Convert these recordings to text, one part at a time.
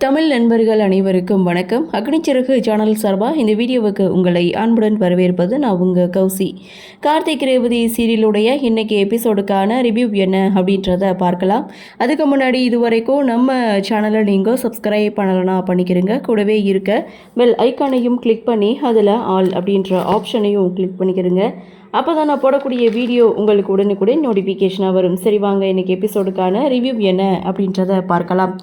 தமிழ் நண்பர்கள் அனைவருக்கும் வணக்கம். அக்னிச்சிறகு சேனல் சார்பாக இந்த வீடியோவுக்கு உங்களை அன்புடன் வரவேற்பது நான் உங்கள் கௌசி. கார்த்திக் ரேவதி சீரியலுடைய இன்னைக்கு எபிசோடுக்கான ரிவ்யூ என்ன அப்படின்றத பார்க்கலாம். அதுக்கு முன்னாடி இதுவரைக்கும் நம்ம சேனலை நீங்கள் சப்ஸ்கிரைப் பண்ணலைன்னா பண்ணிக்கிறங்க. கூடவே இருக்க பெல் ஐக்கானையும் கிளிக் பண்ணி அதில் ஆல் அப்படின்ற ஆப்ஷனையும் கிளிக் பண்ணிக்கிறங்க. அப்போ தான் நான் போடக்கூடிய வீடியோ உங்களுக்கு உடனுக்குடன் நோட்டிஃபிகேஷனாக வரும். சரி வாங்க இன்றைக்கி எபிசோடுக்கான ரிவ்யூ என்ன அப்படின்றத பார்க்கலாம்.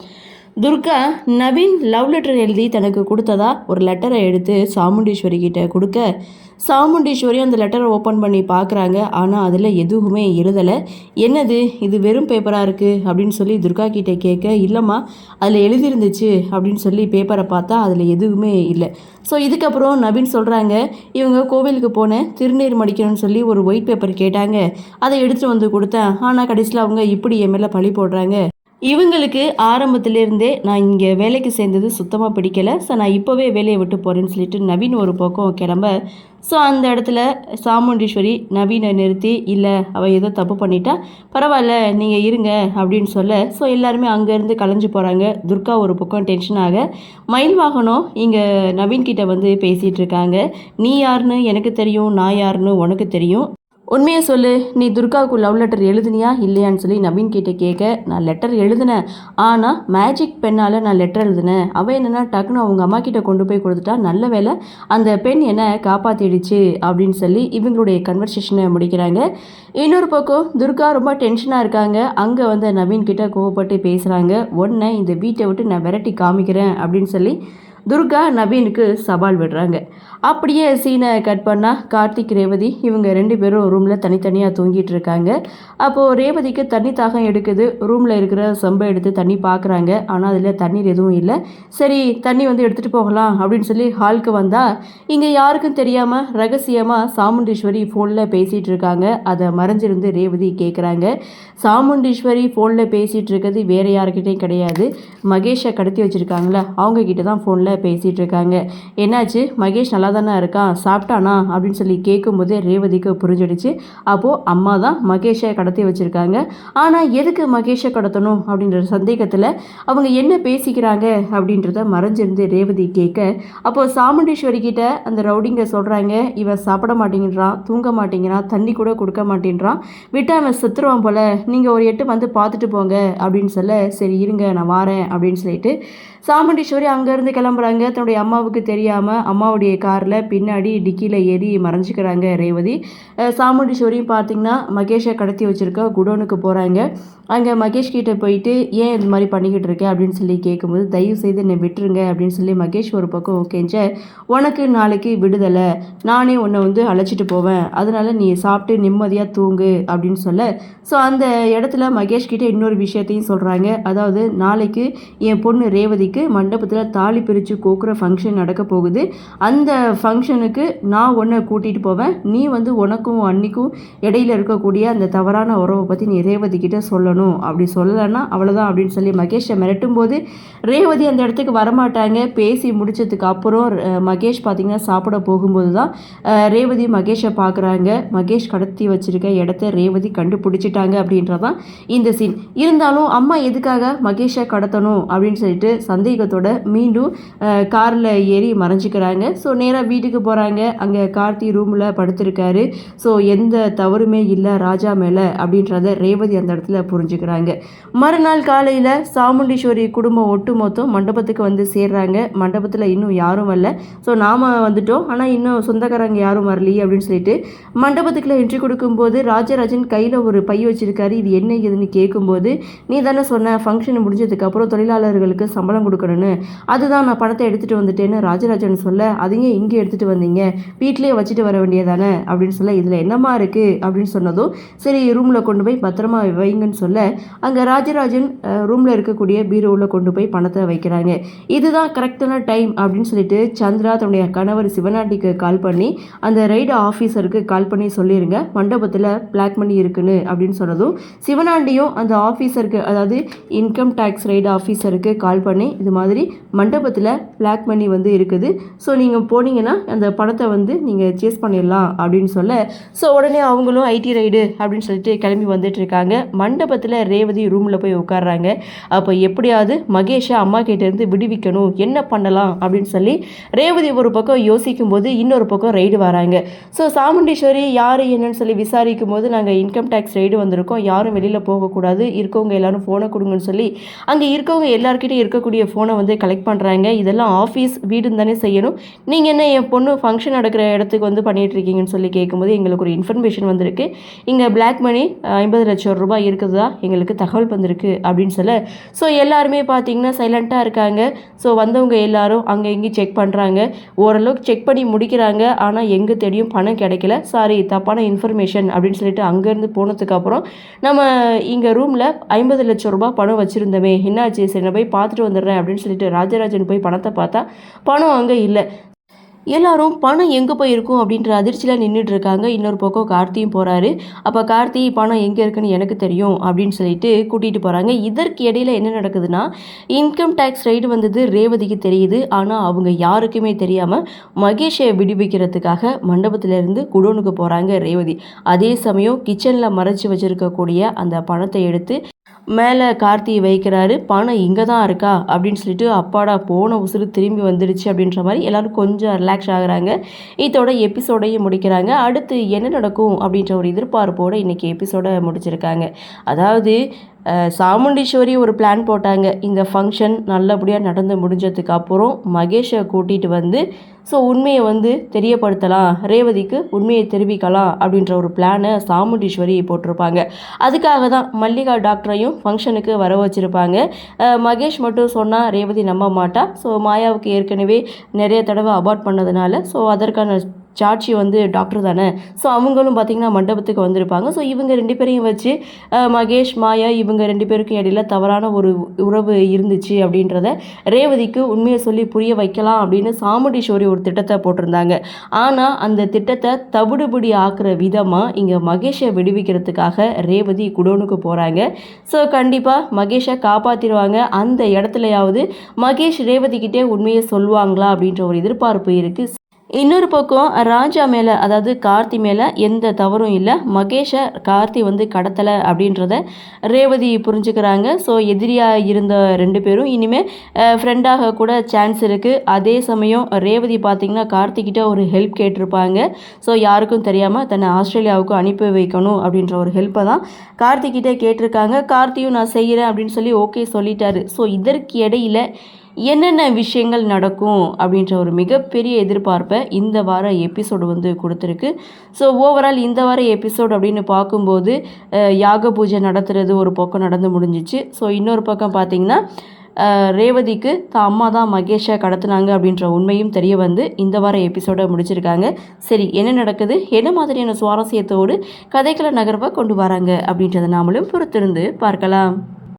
துர்கா நவீன் லவ் லெட்டர் எழுதி தனக்கு கொடுத்ததா ஒரு லெட்டரை எடுத்து சாமுண்டீஸ்வரி கிட்ட கொடுக்க, சாமுண்டீஸ்வரி அந்த லெட்டரை ஓப்பன் பண்ணி பார்க்குறாங்க. ஆனால் அதில் எதுவுமே எழுதலை. என்னது இது வெறும் பேப்பராக இருக்குது அப்படின்னு சொல்லி துர்கா கிட்டே கேட்க, இல்லைம்மா அதில் எழுதியிருந்துச்சு அப்படின்னு சொல்லி பேப்பரை பார்த்தா அதில் எதுவுமே இல்லை. ஸோ இதுக்கப்புறம் நவீன் சொல்கிறாங்க, இவங்க கோவிலுக்கு போனேன், திருநீர் மடிக்கணும்னு சொல்லி ஒரு ஒயிட் பேப்பர் கேட்டாங்க, அதை எடுத்துகிட்டு வந்து கொடுத்தேன். ஆனால் கடைசியில் அவங்க இப்படி என் மேலே பழி போடுறாங்க. இவங்களுக்கு ஆரம்பத்திலேருந்தே நான் இங்கே வேலைக்கு சேர்ந்தது சுத்தமாக பிடிக்கலை. ஸோ நான் இப்போவே வேலையை விட்டு போகிறேன்னு சொல்லிட்டு நவீன் ஒரு பக்கம் கிளம்ப, ஸோ அந்த இடத்துல சாமுண்டீஸ்வரி நவீனை நிறுத்தி, இல்லை அவள் ஏதோ தப்பு பண்ணிட்டா, பரவாயில்ல நீங்கள் இருங்க அப்படின்னு சொல்ல, ஸோ எல்லாருமே அங்கேருந்து கலைஞ்சு போகிறாங்க. துர்கா ஒரு பக்கம் டென்ஷனாக மயில் வாகனம் இங்கே நவீன்கிட்ட வந்து பேசிகிட்டு இருக்காங்க. நீ யாருன்னு எனக்கு தெரியும், நான் யாருன்னு உனக்கு தெரியும், உண்மையை சொல்லு, நீ துர்காவுக்கு லவ் லெட்டர் எழுதுனியா இல்லையான்னு சொல்லி நவீன் கிட்டே கேட்க, நான் லெட்டர் எழுதினேன், ஆனால் மேஜிக் பெண்ணால் நான் லெட்டர் எழுதினேன். அவள் என்னென்னா டக்குன்னு அவங்க அம்மா கிட்டே கொண்டு போய் கொடுத்துட்டா, நல்ல வேலை அந்த பெண் என்னை காப்பாற்றிடுச்சு அப்படின்னு சொல்லி இவங்களுடைய கன்வர்சேஷனை முடிக்கிறாங்க. இன்னொரு பக்கம் துர்கா ரொம்ப டென்ஷனாக இருக்காங்க. அங்கே வந்து நவீன் கிட்டே கோவப்பட்டு பேசுகிறாங்க. உடனே இந்த வீட்டை விட்டு நான் விரட்டி காமிக்கிறேன் அப்படின்னு சொல்லி துர்கா நவீனுக்கு சவால் விடுறாங்க. அப்படியே சீனை கட் பண்ணால் கார்த்திக் ரேவதி இவங்க 2 பேரும் ரூமில் தனித்தனியாக தூங்கிட்டு இருக்காங்க. அப்போது ரேவதிக்கு தண்ணி தாகம் எடுக்குது. ரூமில் இருக்கிற சொம்பை எடுத்து தண்ணி பார்க்குறாங்க. ஆனால் அதில் தண்ணீர் எதுவும் இல்லை. சரி தண்ணி வந்து எடுத்துகிட்டு போகலாம் அப்படின்னு சொல்லி ஹாலுக்கு வந்தால் இங்கே யாருக்கும் தெரியாமல் ரகசியமாக சாமுண்டீஸ்வரி ஃபோனில் பேசிகிட்டு இருக்காங்க. அதை மறைஞ்சிருந்து ரேவதி கேட்குறாங்க. சாமுண்டீஸ்வரி ஃபோனில் பேசிகிட்டு இருக்கிறது வேறு யாருக்கிட்டையும் கிடையாது, மகேஷை கடத்தி வச்சுருக்காங்களே அவங்கக்கிட்ட தான் ஃபோனில் பேசிகிட்டு இருக்காங்க. என்னாச்சு, மகேஷ் நல்லா தானே இருக்கான், சாப்பிட்டானா அப்படின்னு சொல்லி கேட்கும்போதே ரேவதிக்கு புரிஞ்சிடுச்சு. அப்போது அம்மா தான் மகேஷை கடத்தி வச்சுருக்காங்க. ஆனால் எதுக்கு மகேஷை கடத்தணும் அப்படின்ற சந்தேகத்தில் அவங்க என்ன பேசிக்கிறாங்க அப்படின்றத மறைஞ்சிருந்து ரேவதி கேட்க, அப்போது சாமுண்டீஸ்வரி கிட்ட அந்த ரவுடிங்க சொல்கிறாங்க, இவன் சாப்பிட மாட்டேங்கிறான், தூங்க மாட்டேங்கிறான், தண்ணி கூட கொடுக்க மாட்டேங்கிறான், விட்டு அவன் செத்துருவான் போல், நீங்கள் ஒரு எட்டு வந்து பார்த்துட்டு போங்க அப்படின்னு சொல்ல, சரி இருங்க நான் வாரேன் அப்படின்னு சொல்லிட்டு சாமுண்டீஸ்வரி அங்கேருந்து கிளம்புறாங்க. தன்னுடைய அம்மாவுக்கு தெரியாமல் அம்மாவுடைய காரில் பின்னாடி டிக்கியில் ஏறி மறைஞ்சிக்கிறாங்க ரேவதி. சாமுண்டீஸ்வரியும் பார்த்திங்கன்னா மகேஷை கடத்தி வச்சுருக்க குடோனுக்கு போகிறாங்க. அங்கே மகேஷ் கிட்டே போயிட்டு ஏன் இது மாதிரி பண்ணிக்கிட்டு இருக்கேன் அப்படின்னு சொல்லி கேட்கும்போது, தயவு செய்து என்னை விட்டுருங்க அப்படின்னு சொல்லி மகேஷ் ஒரு பக்கம் ஓகேஞ்ச, உனக்கு நாளைக்கு விடுதலை, நானே உன்னை வந்து அழைச்சிட்டு போவேன், அதனால் நீ சாப்பிட்டு நிம்மதியாக தூங்கு அப்படின்னு சொல்ல, ஸோ அந்த இடத்துல மகேஷ் கிட்டே இன்னொரு விஷயத்தையும் சொல்கிறாங்க. அதாவது நாளைக்கு என் பொண்ணு ரேவதிக்கு மண்டபத்தில் தாலி பிரித்து கோக்குற ஃபங்க்ஷன் நடக்க போகுது. அந்த ஃபங்க்ஷனுக்கு நான் உன்னை கூட்டிகிட்டு போவேன், நீ வந்து உனக்கும் அன்னிக்கும் இடையில இருக்கக்கூடிய அந்த தவறான உறவை பற்றி நீ ரேவதி கிட்ட சொல்லணும், அப்படி சொல்லலைன்னா அவ்வளோதான் அப்படின்னு சொல்லி மகேஷை மிரட்டும் போது ரேவதி அந்த இடத்துக்கு வரமாட்டாங்க. பேசி முடிச்சதுக்கு அப்புறம் மகேஷ் பார்த்திங்கன்னா சாப்பிட போகும்போது தான் ரேவதி மகேஷை பார்க்குறாங்க. மகேஷ் கடத்தி வச்சிருக்க இடத்த ரேவதி கண்டுபிடிச்சிட்டாங்க அப்படின்றதான் இந்த சீன். இருந்தாலும் அம்மா எதுக்காக மகேஷை கடத்தணும் அப்படின்னு சொல்லிட்டு சந்தேகத்தோட மீண்டும் காரில் ஏறி மறைஞ்சிக்கிறாங்க. ஸோ நேராக வீட்டுக்கு போகிறாங்க. அங்கே கார்த்தி ரூமில் படுத்திருக்காரு. ஸோ எந்த தவறுமே இல்லை ராஜா மேலே அப்படின்றத ரேவதி அந்த இடத்துல புரிஞ்சுக்கிறாங்க. மறுநாள் காலையில் சாமுண்டீஸ்வரி குடும்பம் ஒட்டுமொத்தம் மண்டபத்துக்கு வந்து சேர்றாங்க. மண்டபத்தில் இன்னும் யாரும் வரல. ஸோ நாம் வந்துட்டோம், ஆனால் இன்னும் சொந்தக்காரங்க யாரும் வரலையே அப்படின்னு சொல்லிட்டு மண்டபத்துக்குள்ள என்ட்ரி கொடுக்கும்போது ராஜராஜன் கையில் ஒரு பை வச்சிருக்காரு. இது என்ன இதுன்னு கேட்கும்போது, நீ தானே சொன்ன ஃபங்க்ஷன் முடிஞ்சதுக்கப்புறம் தொழிலாளர்களுக்கு சம்பளம் கொடுக்கணும்னு, அதுதான் நான் பணத்தை எடுத்துகிட்டு வந்துட்டேன்னு ராஜராஜன் சொல்ல, அதையே இங்கே எடுத்துகிட்டு வந்தீங்க, வீட்டிலே வச்சுட்டு வர வேண்டியதானே அப்படின்னு சொல்ல, இதில் என்னம்மா இருக்குது அப்படின்னு சொன்னதும் சரி ரூமில் கொண்டு போய் பத்திரமா வைங்கன்னு சொல்ல, அங்கே ராஜராஜன் ரூமில் இருக்கக்கூடிய பீரோவில் கொண்டு போய் பணத்தை வைக்கிறாங்க. இதுதான் கரெக்டான டைம் அப்படின்னு சொல்லிட்டு சந்திரா தன்னுடைய கணவர் சிவனாண்டிக்கு கால் பண்ணி அந்த ரைடு ஆஃபீஸருக்கு கால் பண்ணி சொல்லிடுங்க மண்டபத்தில் பிளாக் மணி இருக்குன்னு அப்படின்னு சொன்னதும் சிவனாண்டியும் அந்த ஆஃபீஸருக்கு, அதாவது இன்கம் டேக்ஸ் ரைடு ஆஃபீஸருக்கு கால் பண்ணி இது மாதிரி மண்டபத்தில் பிளாக் மணி வந்து இருக்குது, ஸோ நீங்கள் போனீங்கன்னா அந்த பணத்தை வந்து நீங்கள் சேஸ் பண்ணிடலாம் அப்படின்னு சொல்ல, ஸோ உடனே அவங்களும் ஐடி ரைடு அப்படின்னு சொல்லிட்டு கிளம்பி வந்துட்டு இருக்காங்க. மண்டபத்தில் நேரத்தில் ரேவதி ரூமில் போய் உட்கார்றாங்க. அப்போ எப்படியாவது மகேஷை அம்மா கிட்டேருந்து விடுவிக்கணும், என்ன பண்ணலாம் அப்படின்னு சொல்லி ரேவதி ஒரு பக்கம் யோசிக்கும் போது இன்னொரு பக்கம் ரைடு வராங்க. ஸோ சாமுண்டீஸ்வரி யார் என்னன்னு சொல்லி விசாரிக்கும் போது நாங்கள் இன்கம் டேக்ஸ் ரைடு வந்திருக்கோம், யாரும் வெளியில் போகக்கூடாது, இருக்கவங்க எல்லாரும் ஃபோனை கொடுங்கன்னு சொல்லி அங்கே இருக்கவங்க எல்லாருக்கிட்டையும் இருக்கக்கூடிய ஃபோனை வந்து கலெக்ட் பண்ணுறாங்க. இதெல்லாம் ஆஃபீஸ் வீடுன்னு தானே செய்யணும், நீங்கள் என்ன என் பொண்ணு ஃபங்க்ஷன் நடக்கிற இடத்துக்கு வந்து பண்ணிகிட்டு இருக்கீங்கன்னு சொல்லி கேட்கும்போது எங்களுக்கு ஒரு இன்ஃபர்மேஷன் வந்திருக்கு, இங்கே பிளாக் மணி 50 லட்சம் ரூபாய் இருக்குதா எங்களுக்கு தகவல் வந்திருக்கு அப்படின்னு சொல்ல ஸோ எல்லாருமே பார்த்தீங்கன்னா சைலண்ட்டாக இருக்காங்க. ஸோ வந்தவங்க எல்லாரும் அங்கே இங்கேயும் செக் பண்ணுறாங்க. ஓரளவுக்கு செக் பண்ணி முடிக்கிறாங்க. ஆனால் எங்கே தேடியும் பணம் கிடைக்கல, சாரி தப்பான இன்ஃபர்மேஷன் அப்படின்னு சொல்லிட்டு அங்கேருந்து போனதுக்கப்புறம் நம்ம இங்கே ரூமில் 50 லட்சம் ரூபாய் பணம் வச்சுருந்தோமே என்னாச்சு, சரி நான் போய் பார்த்துட்டு வந்துடுறேன் அப்படின்னு சொல்லிட்டு ராஜராஜன் போய் பணத்தை பார்த்தா பணம் அங்கே இல்லை. எல்லாரும் பணம் எங்கே போயிருக்கும் அப்படின்ற அதிர்ச்சியில் நின்றுட்டு இருக்காங்க. இன்னொரு பக்கம் கார்த்தியும் போகிறாரு. அப்போ கார்த்தி பணம் எங்கே இருக்குன்னு எனக்கு தெரியும் அப்படின்னு சொல்லிட்டு கூட்டிகிட்டு போகிறாங்க. இதற்கு இடையில என்ன நடக்குதுன்னா, இன்கம் டேக்ஸ் ரைடு வந்தது ரேவதிக்கு தெரியுது. ஆனால் அவங்க யாருக்குமே தெரியாமல் மகேஷை விடுவிக்கிறதுக்காக மண்டபத்திலேருந்து குடோனுக்கு போகிறாங்க ரேவதி. அதே சமயம் கிச்சனில் மறைச்சி வச்சுருக்கக்கூடிய அந்த பணத்தை எடுத்து மேலே கார்த்தி வைக்கிறாரு. பணம் இங்கே தான் இருக்கா அப்படின்னு சொல்லிட்டு அப்பாடா போன உசுறு திரும்பி வந்துடுச்சு அப்படின்ற மாதிரி எல்லோரும் கொஞ்சம் ரிலாக்ஸ் ஆகுறாங்க. இதோட எபிசோடையும் முடிக்கிறாங்க. அடுத்து என்ன நடக்கும் அப்படின்ற ஒரு எதிர்பார்ப்போடு இன்றைக்கி எபிசோடை முடிச்சிருக்காங்க. அதாவது சாமுண்டீஸ்வரி ஒரு பிளான் போட்டாங்க. இந்த ஃபங்க்ஷன் நல்லபடியாக நடந்து முடிஞ்சதுக்கு அப்புறம் மகேஷை கூட்டிகிட்டு வந்து ஸோ உண்மையை வந்து தெரியப்படுத்தலாம், ரேவதிக்கு உண்மையை தெரிவிக்கலாம் அப்படின்ற ஒரு பிளானை சாமுண்டீஸ்வரி போட்டிருப்பாங்க. அதுக்காக தான் மல்லிகா டாக்டரையும் ஃபங்க்ஷனுக்கு வர வச்சுருப்பாங்க. மகேஷ் மட்டும் சொன்னால் ரேவதி நம்ப மாட்டா. ஸோ மாயாவுக்கு ஏற்கனவே நிறைய தடவை அபார்ட் பண்ணதுனால ஸோ அதற்கான சாட்சி வந்து டாக்டர் தானே. ஸோ அவங்களும் பார்த்திங்கன்னா மண்டபத்துக்கு வந்திருப்பாங்க. ஸோ இவங்க 2 பேரையும் வச்சு மகேஷ் மாயா இவங்க 2 பேருக்கும் இடையில தவறான ஒரு உறவு இருந்துச்சு அப்படின்றத ரேவதிக்கு உண்மையை சொல்லி புரிய வைக்கலாம் அப்படின்னு சாமுண்டீஸ்வரி ஒரு திட்டத்தை போட்டிருந்தாங்க. ஆனால் அந்த திட்டத்தை தவிடுபடி ஆக்குற விதமாக இங்கே மகேஷை விடுவிக்கிறதுக்காக ரேவதி குடோனுக்கு போகிறாங்க. ஸோ கண்டிப்பாக மகேஷை காப்பாற்றிடுவாங்க. அந்த இடத்துலையாவது மகேஷ் ரேவதிக்கிட்டே உண்மையை சொல்லுவாங்களா அப்படின்ற ஒரு எதிர்பார்ப்பு இருக்குது. இன்னொரு பக்கம் ராஜா மேலே அதாவது கார்த்தி மேலே எந்த தவறும் இல்லை, மகேஷை கார்த்தி வந்து கடத்தலை அப்படின்றத ரேவதி புரிஞ்சுக்கிறாங்க. ஸோ எதிரியாக இருந்த 2 பேரும் இனிமேல் ஃப்ரெண்டாக கூட சான்ஸ் இருக்குது. அதே சமயம் ரேவதி பார்த்திங்கன்னா கார்த்திக்கிட்ட ஒரு ஹெல்ப் கேட்டிருப்பாங்க. ஸோ யாருக்கும் தெரியாமல் தன்னை ஆஸ்திரேலியாவுக்கு அனுப்பி வைக்கணும் அப்படின்ற ஒரு ஹெல்ப்பை தான் கார்த்திக்கிட்டே கேட்டிருக்காங்க. கார்த்தியும் நான் செய்கிறேன் அப்படின்னு சொல்லி ஓகே சொல்லிட்டாரு. ஸோ இதற்கு இடையில் என்னென்ன விஷயங்கள் நடக்கும் அப்படின்ற ஒரு மிகப்பெரிய எதிர்பார்ப்பை இந்த வார எபிசோடு வந்து கொடுத்துருக்கு. ஸோ ஓவரால் இந்த வார எபிசோடு அப்படின்னு பார்க்கும்போது யாக பூஜை நடத்துகிறது ஒரு பக்கம் நடந்து முடிஞ்சிச்சு. ஸோ இன்னொரு பக்கம் பார்த்திங்கன்னா ரேவதிக்கு அம்மா தான் மகேஷை கடத்தினாங்க அப்படின்ற உண்மையும் தெரிய வந்து இந்த வார எபிசோடை முடிச்சிருக்காங்க. சரி என்ன நடக்குது, என்ன மாதிரியான சுவாரஸ்யத்தோடு கதைக்கள நகர்வை கொண்டு வராங்க அப்படின்றத நாமளும் பொறுத்திருந்து பார்க்கலாம்.